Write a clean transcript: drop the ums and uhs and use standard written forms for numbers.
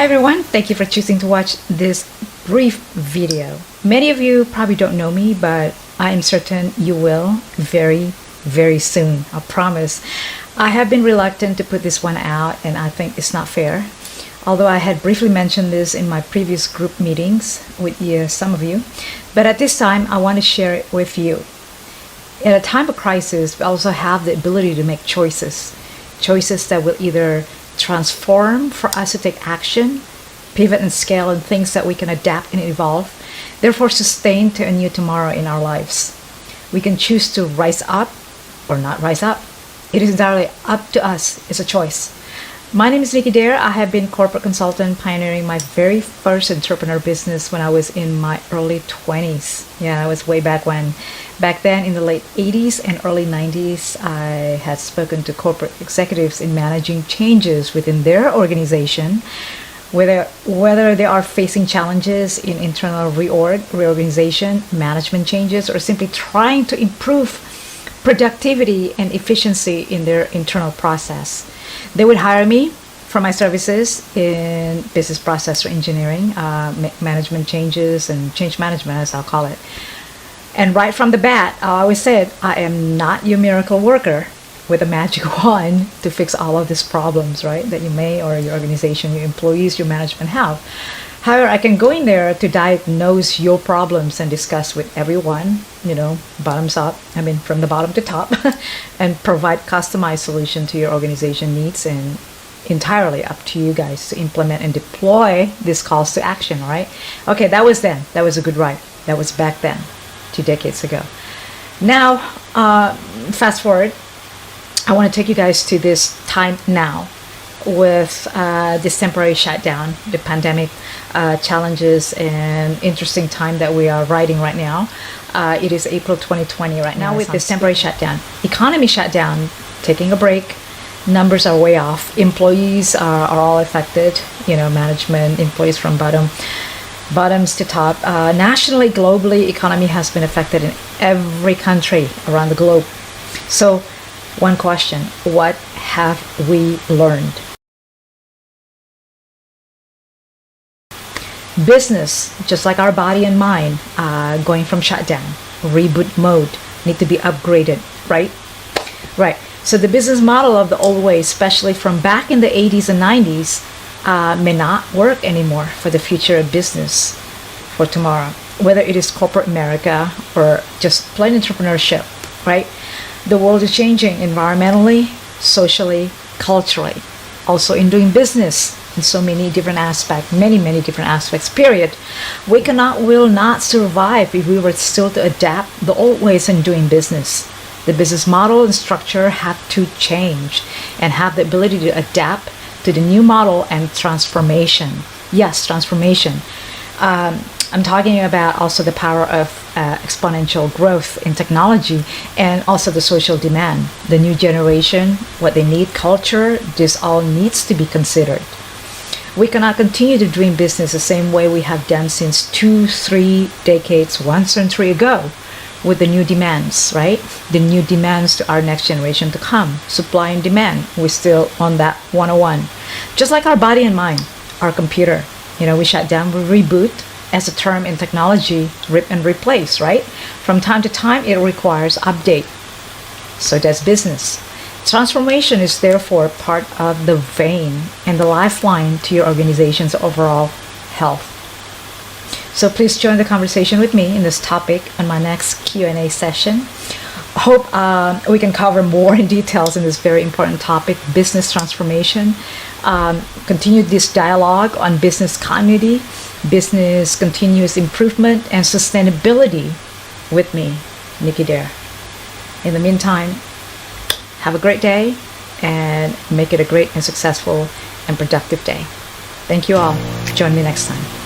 everyone, thank you for choosing to watch this brief video. Many of you probably don't know me, but I am certain you will very, very soon. I promise. I have been reluctant to put this one out, and I think it's not fair. Although I had briefly mentioned this in my previous group meetings with some of you, but at this time I want to share it with you. In a time of crisis, we also have the ability to make choices that will either transform for us to take action, pivot and scale, and things that we can adapt and evolve, therefore sustain to a new tomorrow in our lives. We can choose to rise up or not rise up. It is entirely up to us. It's a choice. My name is Nicky Dare. I have been corporate consultant pioneering my very first entrepreneur business when I was in my early 20s. Yeah, that was way back when. Back then in the late 80s and early 90s, I had spoken to corporate executives in managing changes within their organization, whether they are facing challenges in internal reorganization, management changes, or simply trying to improve productivity and efficiency in their internal process. They would hire me for my services in business process or engineering, management changes and change management, as I'll call it. And right from the bat, I always said, I am not your miracle worker with a magic wand to fix all of these problems, right? That you may, or your organization, your employees, your management have. However, I can go in there to diagnose your problems and discuss with everyone, bottoms up, from the bottom to top, and provide customized solution to your organization needs, and entirely up to you guys to implement and deploy these calls to action, right? Okay, that was then. That was a good ride. That was back then, 2 decades ago. Now, fast forward, I want to take you guys to this time now with this temporary shutdown, the pandemic challenges and interesting time that we are riding right now. It is April 2020 right now with this temporary shutdown. Economy shutdown, taking a break. Numbers are way off. Employees are all affected, management, employees from bottoms to top. Nationally, globally, economy has been affected in every country around the globe. So one question, what have we learned? Business, just like our body and mind, going from shutdown, reboot mode, need to be upgraded, right? Right. So the business model of the old way, especially from back in the 80s and 90s, may not work anymore for the future of business for tomorrow, whether it is corporate America or just plain entrepreneurship, right? The world is changing environmentally, socially, culturally, also in doing business in so many different aspects, many different aspects, period. We will not survive if we were still to adapt the old ways in doing business. The business model and structure have to change and have the ability to adapt to the new model and transformation. Yes, transformation. I'm talking about also the power of exponential growth in technology and also the social demand, the new generation, what they need, culture, this all needs to be considered. We cannot continue to dream business the same way we have done since 2-3 decades, 1 century ago, with the new demands, right? The new demands to our next generation to come. Supply and demand, we're still on that 101. Just like our body and mind, our computer, we shut down, we reboot, as a term in technology, rip and replace, right? From time to time, it requires update. So does business. Transformation is therefore part of the vein and the lifeline to your organization's overall health. So please join the conversation with me in this topic on my next Q&A session. Hope we can cover more in details in this very important topic, business transformation. Continue this dialogue on business continuity, business continuous improvement, and sustainability with me, Nicky Dare. In the meantime, have a great day and make it a great and successful and productive day. Thank you all. Join me next time.